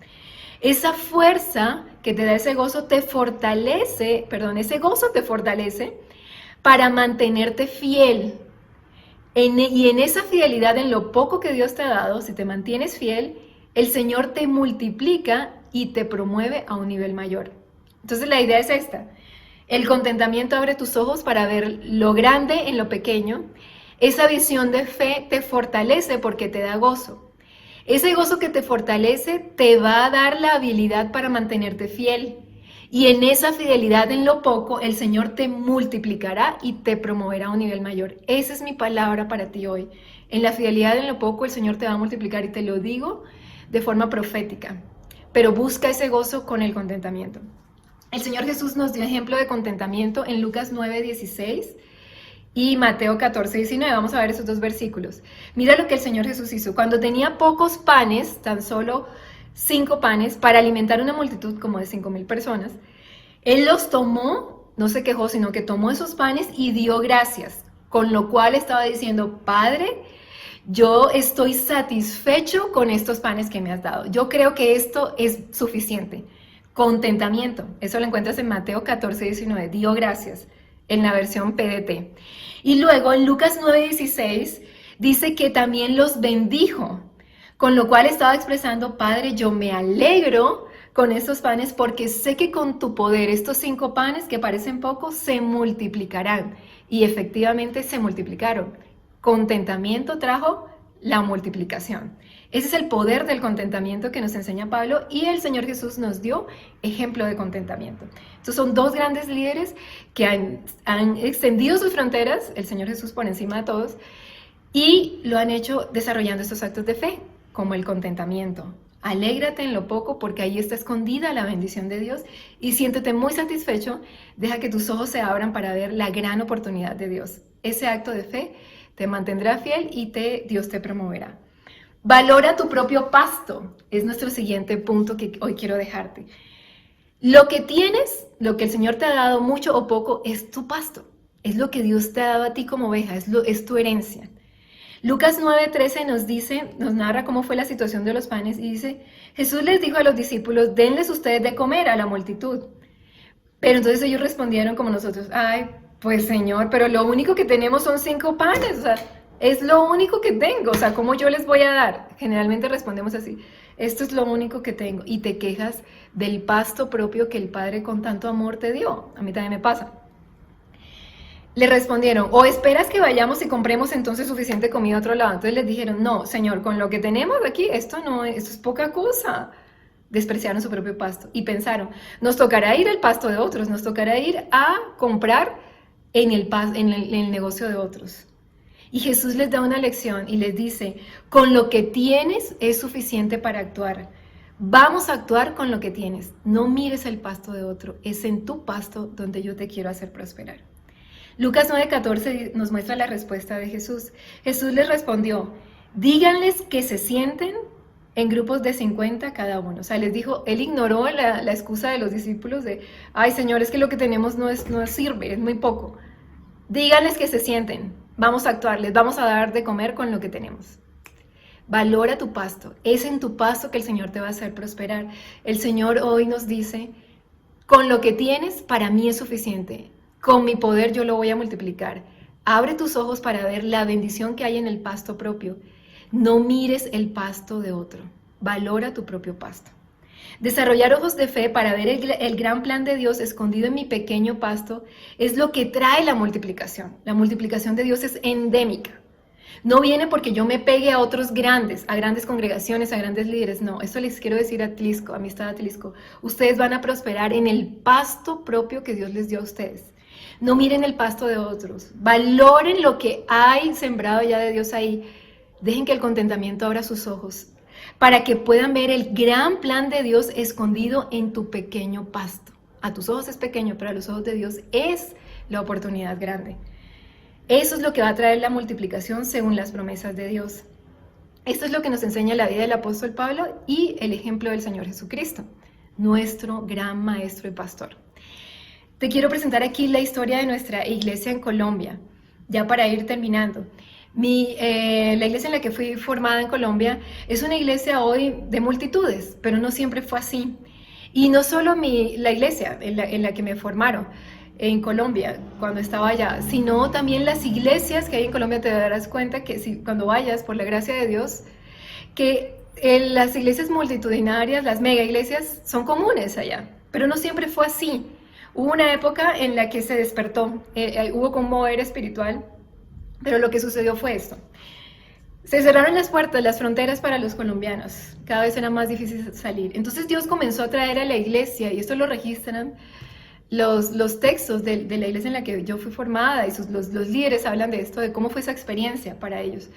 Esa fuerza que te da ese gozo te fortalece, ese gozo te fortalece para mantenerte fiel. Y en esa fidelidad, en lo poco que Dios te ha dado, si te mantienes fiel, el Señor te multiplica y te promueve a un nivel mayor. Entonces la idea es esta. El contentamiento abre tus ojos para ver lo grande en lo pequeño. Esa visión de fe te fortalece porque te da gozo. Ese gozo que te fortalece te va a dar la habilidad para mantenerte fiel. Y en esa fidelidad en lo poco, el Señor te multiplicará y te promoverá a un nivel mayor. Esa es mi palabra para ti hoy. En la fidelidad en lo poco, el Señor te va a multiplicar y te lo digo de forma profética. Pero busca ese gozo con el contentamiento. El Señor Jesús nos dio ejemplo de contentamiento en Lucas 9:16 y Mateo 14:19. Vamos a ver esos dos versículos. Mira lo que el Señor Jesús hizo. Cuando tenía pocos panes, tan solo 5 panes, para alimentar una multitud como de 5,000 personas, Él los tomó, no se quejó, sino que tomó esos panes y dio gracias, con lo cual estaba diciendo, Padre, yo estoy satisfecho con estos panes que me has dado. Yo creo que esto es suficiente. Contentamiento, eso lo encuentras en Mateo 14:19, dio gracias, en la versión PDT. Y luego en Lucas 9:16 dice que también los bendijo, con lo cual estaba expresando, Padre, yo me alegro con estos panes porque sé que con tu poder estos 5 panes que parecen pocos se multiplicarán. Y efectivamente se multiplicaron. Contentamiento trajo la multiplicación. Ese es el poder del contentamiento que nos enseña Pablo y el Señor Jesús nos dio ejemplo de contentamiento. Estos son dos grandes líderes que han extendido sus fronteras, el Señor Jesús por encima de todos, y lo han hecho desarrollando estos actos de fe, como el contentamiento. Alégrate en lo poco porque ahí está escondida la bendición de Dios y siéntete muy satisfecho, deja que tus ojos se abran para ver la gran oportunidad de Dios. Ese acto de fe te mantendrá fiel y Dios te promoverá. Valora tu propio pasto, es nuestro siguiente punto que hoy quiero dejarte. Lo que tienes, lo que el Señor te ha dado, mucho o poco, es tu pasto. Es lo que Dios te ha dado a ti como oveja, es tu herencia. Lucas 9:13 nos narra cómo fue la situación de los panes y dice, Jesús les dijo a los discípulos, denles ustedes de comer a la multitud. Pero entonces ellos respondieron como nosotros, ay, pues Señor, pero lo único que tenemos son 5 panes, o sea, es lo único que tengo, o sea, ¿cómo yo les voy a dar? Generalmente respondemos así, esto es lo único que tengo, y te quejas del pasto propio que el Padre con tanto amor te dio. A mí también me pasa. Le respondieron, ¿o esperas que vayamos y compremos entonces suficiente comida a otro lado? Entonces les dijeron, no, Señor, con lo que tenemos aquí, esto es poca cosa. Despreciaron su propio pasto y pensaron, nos tocará ir al pasto de otros, nos tocará ir a comprar en el negocio de otros. Y Jesús les da una lección y les dice, con lo que tienes es suficiente para actuar. Vamos a actuar con lo que tienes. No mires el pasto de otro, es en tu pasto donde yo te quiero hacer prosperar. Lucas 9:14 nos muestra la respuesta de Jesús. Jesús les respondió, díganles que se sienten en grupos de 50 cada uno. O sea, les dijo, él ignoró la excusa de los discípulos de, ay Señor, es que lo que tenemos no sirve, es muy poco. Díganles que se sienten, vamos a actuar, les vamos a dar de comer con lo que tenemos. Valora tu pasto, es en tu pasto que el Señor te va a hacer prosperar. El Señor hoy nos dice, con lo que tienes para mí es suficiente. Con mi poder yo lo voy a multiplicar. Abre tus ojos para ver la bendición que hay en el pasto propio. No mires el pasto de otro. Valora tu propio pasto. Desarrollar ojos de fe para ver el gran plan de Dios escondido en mi pequeño pasto es lo que trae la multiplicación. La multiplicación de Dios es endémica. No viene porque yo me pegue a otros grandes, a grandes congregaciones, a grandes líderes. No, eso les quiero decir a Tlisco, amistad a Tlisco. Ustedes van a prosperar en el pasto propio que Dios les dio a ustedes. No miren el pasto de otros. Valoren lo que hay sembrado ya de Dios ahí. Dejen que el contentamiento abra sus ojos para que puedan ver el gran plan de Dios escondido en tu pequeño pasto. A tus ojos es pequeño, pero a los ojos de Dios es la oportunidad grande. Eso es lo que va a traer la multiplicación según las promesas de Dios. Esto es lo que nos enseña la vida del apóstol Pablo y el ejemplo del Señor Jesucristo, nuestro gran maestro y pastor. Te quiero presentar aquí la historia de nuestra iglesia en Colombia, ya para ir terminando. La iglesia en la que fui formada en Colombia es una iglesia hoy de multitudes, pero no siempre fue así. Y no solo la iglesia en la que me formaron en Colombia cuando estaba allá, sino también las iglesias que hay en Colombia. Te darás cuenta que cuando vayas, por la gracia de Dios, que las iglesias multitudinarias, las mega iglesias, son comunes allá, pero no siempre fue así. Hubo una época en la que se despertó, hubo como mover espiritual, pero lo que sucedió fue esto. Se cerraron las puertas, las fronteras para los colombianos. Cada vez era más difícil salir. Entonces Dios comenzó a traer a la iglesia, y esto lo registran los textos de la iglesia en la que yo fui formada, y los líderes hablan de esto, de cómo fue esa experiencia para ellos.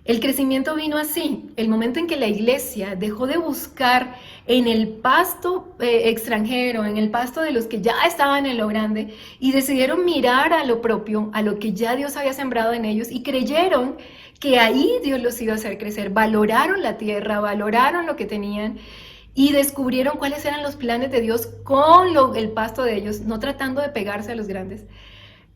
El crecimiento vino así, el momento en que la iglesia dejó de buscar en el pasto extranjero, en el pasto de los que ya estaban en lo grande, y decidieron mirar a lo propio, a lo que ya Dios había sembrado en ellos, y creyeron que ahí Dios los iba a hacer crecer. Valoraron la tierra, valoraron lo que tenían, y descubrieron cuáles eran los planes de Dios con el pasto de ellos, no tratando de pegarse a los grandes.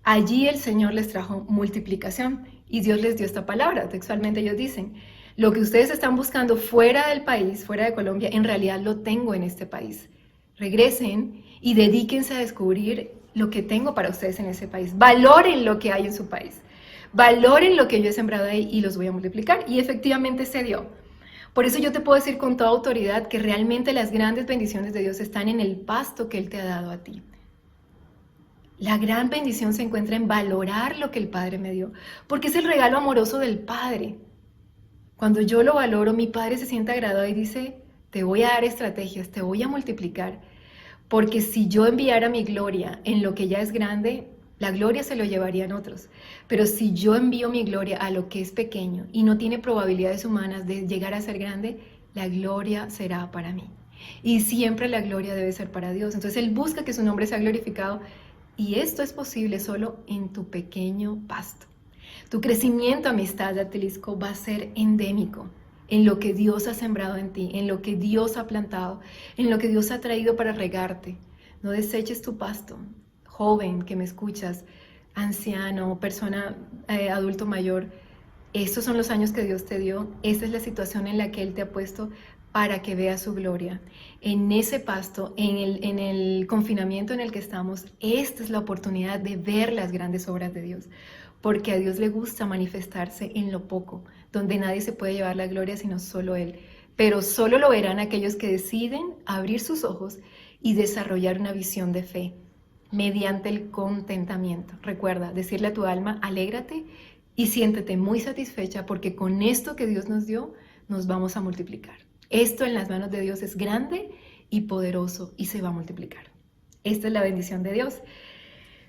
Allí el Señor les trajo multiplicación. Y Dios les dio esta palabra. Textualmente ellos dicen, lo que ustedes están buscando fuera del país, fuera de Colombia, en realidad lo tengo en este país. Regresen y dedíquense a descubrir lo que tengo para ustedes en ese país. Valoren lo que hay en su país. Valoren lo que yo he sembrado ahí y los voy a multiplicar. Y efectivamente se dio. Por eso yo te puedo decir con toda autoridad que realmente las grandes bendiciones de Dios están en el pasto que Él te ha dado a ti. La gran bendición se encuentra en valorar lo que el Padre me dio, porque es el regalo amoroso del Padre. Cuando yo lo valoro, mi Padre se siente agradado y dice, te voy a dar estrategias, te voy a multiplicar, porque si yo enviara mi gloria en lo que ya es grande, la gloria se lo llevarían otros. Pero si yo envío mi gloria a lo que es pequeño y no tiene probabilidades humanas de llegar a ser grande, la gloria será para mí. Y siempre la gloria debe ser para Dios. Entonces Él busca que su nombre sea glorificado. Y esto es posible solo en tu pequeño pasto. Tu crecimiento, amistad de Tlisco, va a ser endémico en lo que Dios ha sembrado en ti, en lo que Dios ha plantado, en lo que Dios ha traído para regarte. No deseches tu pasto. Joven que me escuchas, anciano, persona adulto mayor, estos son los años que Dios te dio. Esta es la situación en la que Él te ha puesto para que veas su gloria. En ese pasto, en el confinamiento en el que estamos, esta es la oportunidad de ver las grandes obras de Dios, porque a Dios le gusta manifestarse en lo poco, donde nadie se puede llevar la gloria sino solo Él. Pero solo lo verán aquellos que deciden abrir sus ojos y desarrollar una visión de fe. mediante el contentamiento. Recuerda, decirle a tu alma, alégrate y siéntete muy satisfecha porque con esto que Dios nos dio, nos vamos a multiplicar. Esto en las manos de Dios es grande y poderoso y se va a multiplicar. Esta es la bendición de Dios.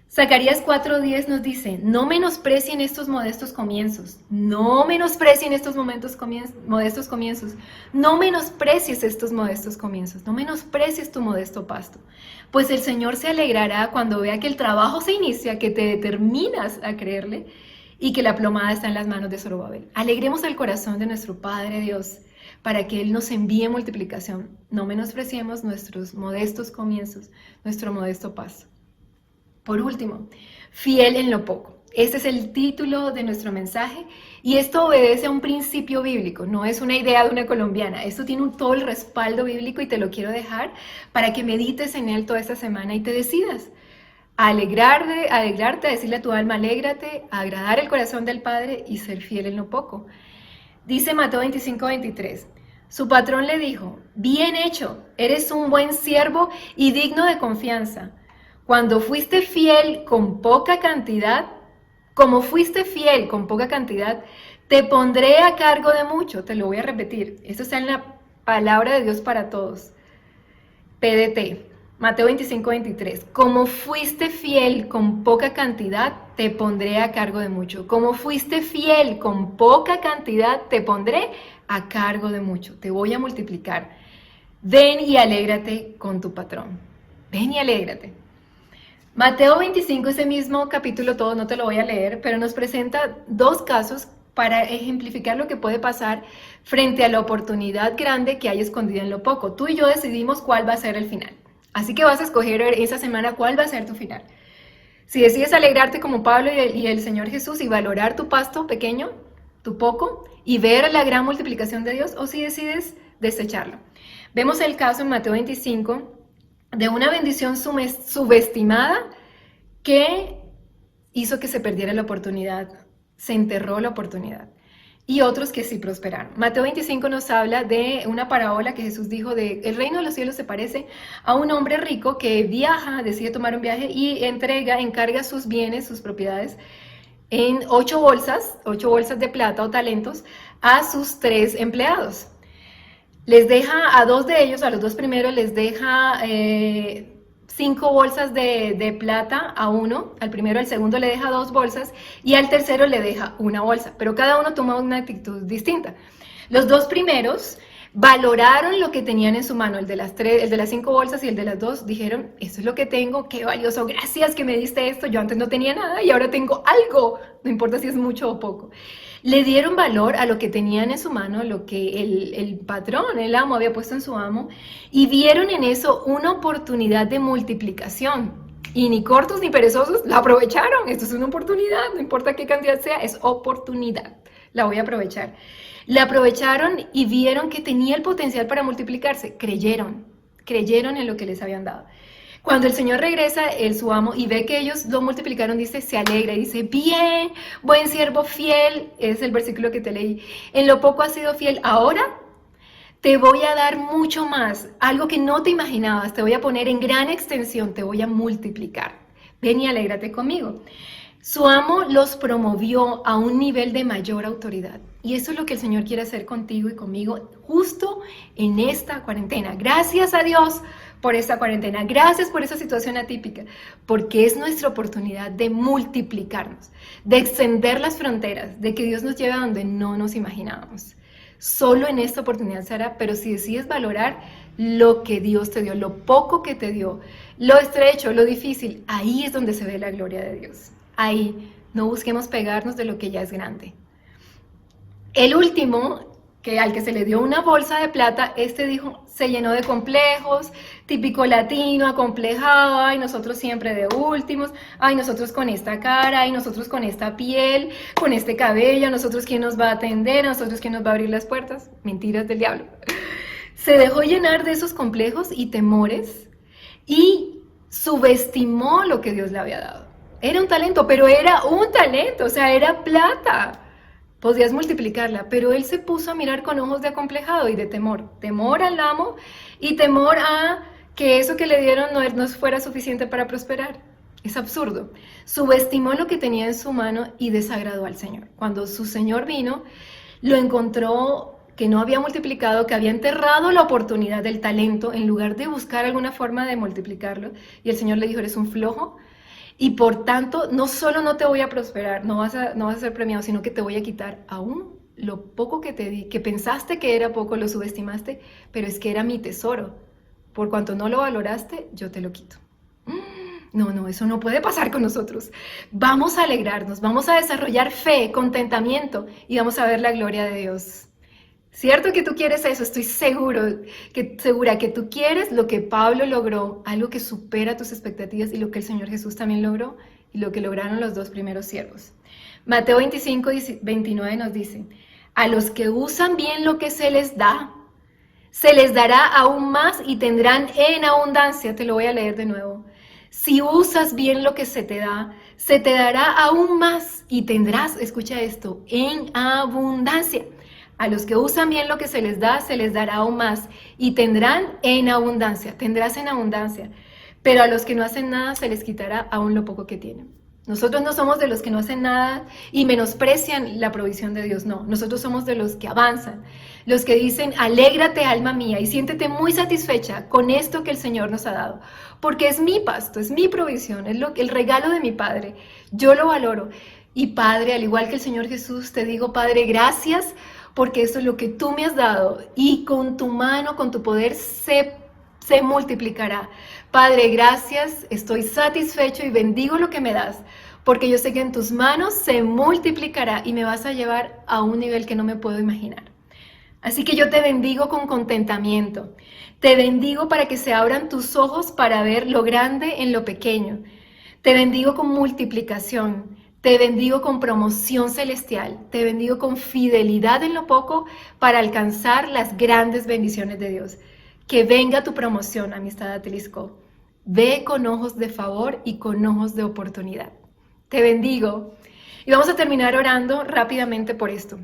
Zacarías 4:10 nos dice, no menosprecien estos modestos comienzos, no menosprecien estos modestos comienzos, no menosprecies estos modestos comienzos, no menosprecies tu modesto pasto, pues el Señor se alegrará cuando vea que el trabajo se inicia, que te determinas a creerle y que la plomada está en las manos de Zorobabel. Alegremos el corazón de nuestro Padre Dios para que Él nos envíe multiplicación. No menospreciemos nuestros modestos comienzos, nuestro modesto pasto. Por último, fiel en lo poco. Este es el título de nuestro mensaje y esto obedece a un principio bíblico, no es una idea de una colombiana. Esto tiene todo el respaldo bíblico y te lo quiero dejar para que medites en él toda esta semana y te decidas a alegrarte, a decirle a tu alma, alégrate, a agradar el corazón del Padre y ser fiel en lo poco. Dice Mateo 25:23, su patrón le dijo, bien hecho, eres un buen siervo y digno de confianza. Cuando fuiste fiel con poca cantidad, como fuiste fiel con poca cantidad, te pondré a cargo de mucho. Te lo voy a repetir. Esto está en la palabra de Dios para todos. PDT, Mateo 25:23. Como fuiste fiel con poca cantidad, te pondré a cargo de mucho. Como fuiste fiel con poca cantidad, te pondré a cargo de mucho. Te voy a multiplicar. Ven y alégrate con tu patrón. Ven y alégrate. Mateo 25, ese mismo capítulo todo, no te lo voy a leer, pero nos presenta dos casos para ejemplificar lo que puede pasar frente a la oportunidad grande que hay escondida en lo poco. Tú y yo decidimos cuál va a ser el final. Así que vas a escoger esa semana cuál va a ser tu final. Si decides alegrarte como Pablo y el Señor Jesús y valorar tu pasto pequeño, tu poco, y ver la gran multiplicación de Dios, o si decides desecharlo. Vemos el caso en Mateo 25 de una bendición subestimada que hizo que se perdiera la oportunidad, se enterró la oportunidad, y otros que sí prosperaron. Mateo 25 nos habla de una parábola que Jesús dijo de el reino de los cielos se parece a un hombre rico que viaja, decide tomar un viaje y encarga sus bienes, sus propiedades en 8 bolsas de plata o talentos a sus 3 empleados. Les deja a 2 de ellos, a los 2 primeros, les deja 5 bolsas de plata a uno, al primero, al segundo le deja 2 bolsas y al tercero le deja 1 bolsa, pero cada uno toma una actitud distinta. Los 2 primeros valoraron lo que tenían en su mano, el de las 5 bolsas y el de las 2, dijeron, esto es lo que tengo, qué valioso, gracias que me diste esto, yo antes no tenía nada y ahora tengo algo, no importa si es mucho o poco. Le dieron valor a lo que tenían en su mano, lo que el patrón, el amo, había puesto en su amo, y vieron en eso una oportunidad de multiplicación. Y ni cortos ni perezosos la aprovecharon. Esto es una oportunidad, no importa qué cantidad sea, es oportunidad. La voy a aprovechar. La aprovecharon y vieron que tenía el potencial para multiplicarse. Creyeron en lo que les habían dado. Cuando el Señor regresa, su amo, y ve que ellos lo multiplicaron, dice, se alegra y dice, bien, buen siervo fiel, es el versículo que te leí, en lo poco has sido fiel, ahora te voy a dar mucho más, algo que no te imaginabas, te voy a poner en gran extensión, te voy a multiplicar, ven y alégrate conmigo. Su amo los promovió a un nivel de mayor autoridad. Y eso es lo que el Señor quiere hacer contigo y conmigo justo en esta cuarentena. Gracias a Dios por esta cuarentena. Gracias por esa situación atípica. Porque es nuestra oportunidad de multiplicarnos, de extender las fronteras, de que Dios nos lleve a donde no nos imaginábamos. Solo en esta oportunidad se hará, pero si decides valorar lo que Dios te dio, lo poco que te dio, lo estrecho, lo difícil, ahí es donde se ve la gloria de Dios. Ahí, no busquemos pegarnos de lo que ya es grande. El último, al que se le dio una bolsa de plata, dijo, se llenó de complejos, típico latino, acomplejado, ay, nosotros siempre de últimos, ay, nosotros con esta cara, ay, nosotros con esta piel, con este cabello, nosotros quién nos va a atender, nosotros quién nos va a abrir las puertas, mentiras del diablo. Se dejó llenar de esos complejos y temores y subestimó lo que Dios le había dado. Era un talento, pero era un talento, o sea, era plata. Podías multiplicarla, pero él se puso a mirar con ojos de acomplejado y de temor. Temor al amo y temor a que eso que le dieron no fuera suficiente para prosperar. Es absurdo. Subestimó lo que tenía en su mano y desagradó al Señor. Cuando su Señor vino, lo encontró que no había multiplicado, que había enterrado la oportunidad del talento en lugar de buscar alguna forma de multiplicarlo. Y el Señor le dijo, eres un flojo y por tanto no solo no te voy a prosperar, no vas a ser premiado, sino que te voy a quitar aún lo poco que te di, que pensaste que era poco, lo subestimaste, pero es que era mi tesoro. Por cuanto no lo valoraste, yo te lo quito. No, eso no puede pasar con nosotros. Vamos a alegrarnos, vamos a desarrollar fe, contentamiento y vamos a ver la gloria de Dios. Cierto que tú quieres eso, estoy segura que tú quieres lo que Pablo logró, algo que supera tus expectativas y lo que el Señor Jesús también logró y lo que lograron los dos primeros siervos. Mateo 25, 29 nos dice, a los que usan bien lo que se les dará aún más y tendrán en abundancia. Te lo voy a leer de nuevo. Si usas bien lo que se te dará aún más y tendrás, escucha esto, en abundancia. A los que usan bien lo que se les dará aún más y tendrán en abundancia, tendrás en abundancia. Pero a los que no hacen nada se les quitará aún lo poco que tienen. Nosotros no somos de los que no hacen nada y menosprecian la provisión de Dios, no. Nosotros somos de los que avanzan, los que dicen, alégrate alma mía y siéntete muy satisfecha con esto que el Señor nos ha dado. Porque es mi pasto, es mi provisión, es el regalo de mi Padre. Yo lo valoro. Y Padre, al igual que el Señor Jesús, te digo, Padre, gracias porque eso es lo que tú me has dado y con tu mano, con tu poder se multiplicará. Padre, gracias, estoy satisfecho y bendigo lo que me das, porque yo sé que en tus manos se multiplicará y me vas a llevar a un nivel que no me puedo imaginar. Así que yo te bendigo con contentamiento, te bendigo para que se abran tus ojos para ver lo grande en lo pequeño, te bendigo con multiplicación, te bendigo con promoción celestial, te bendigo con fidelidad en lo poco para alcanzar las grandes bendiciones de Dios. Que venga tu promoción, amistad Atelisco. Ve con ojos de favor y con ojos de oportunidad. Te bendigo. Y vamos a terminar orando rápidamente por esto.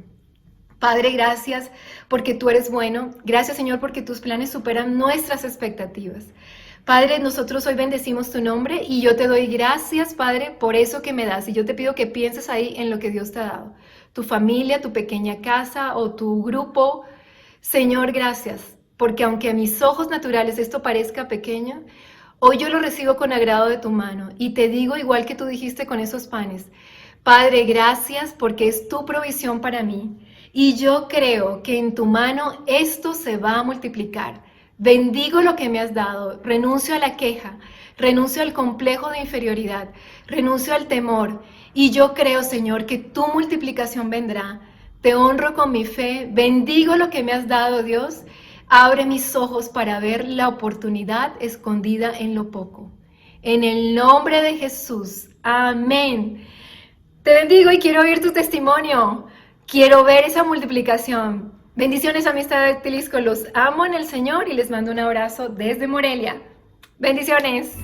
Padre, gracias porque tú eres bueno. Gracias, Señor, porque tus planes superan nuestras expectativas. Padre, nosotros hoy bendecimos tu nombre y yo te doy gracias, Padre, por eso que me das. Y yo te pido que pienses ahí en lo que Dios te ha dado. Tu familia, tu pequeña casa o tu grupo. Señor, gracias, porque aunque a mis ojos naturales esto parezca pequeño, hoy yo lo recibo con agrado de tu mano. Y te digo igual que tú dijiste con esos panes. Padre, gracias porque es tu provisión para mí. Y yo creo que en tu mano esto se va a multiplicar. Bendigo lo que me has dado, renuncio a la queja, renuncio al complejo de inferioridad, renuncio al temor y yo creo, Señor, que tu multiplicación vendrá. Te honro con mi fe, bendigo lo que me has dado, Dios. Abre mis ojos para ver la oportunidad escondida en lo poco. En el nombre de Jesús, amén. Te bendigo y quiero oír tu testimonio. Quiero ver esa multiplicación. Bendiciones, amistad de Atelisco. Los amo en el Señor y les mando un abrazo desde Morelia. Bendiciones.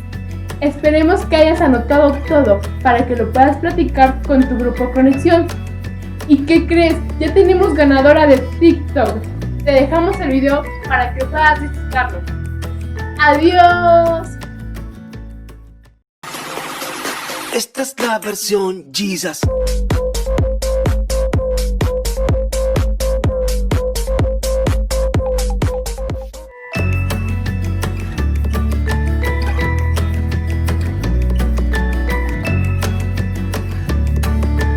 Esperemos que hayas anotado todo para que lo puedas platicar con tu grupo Conexión. ¿Y qué crees? Ya tenemos ganadora de TikTok. Te dejamos el video para que puedas disfrutarlo. ¡Adiós! Esta es la versión Jesus.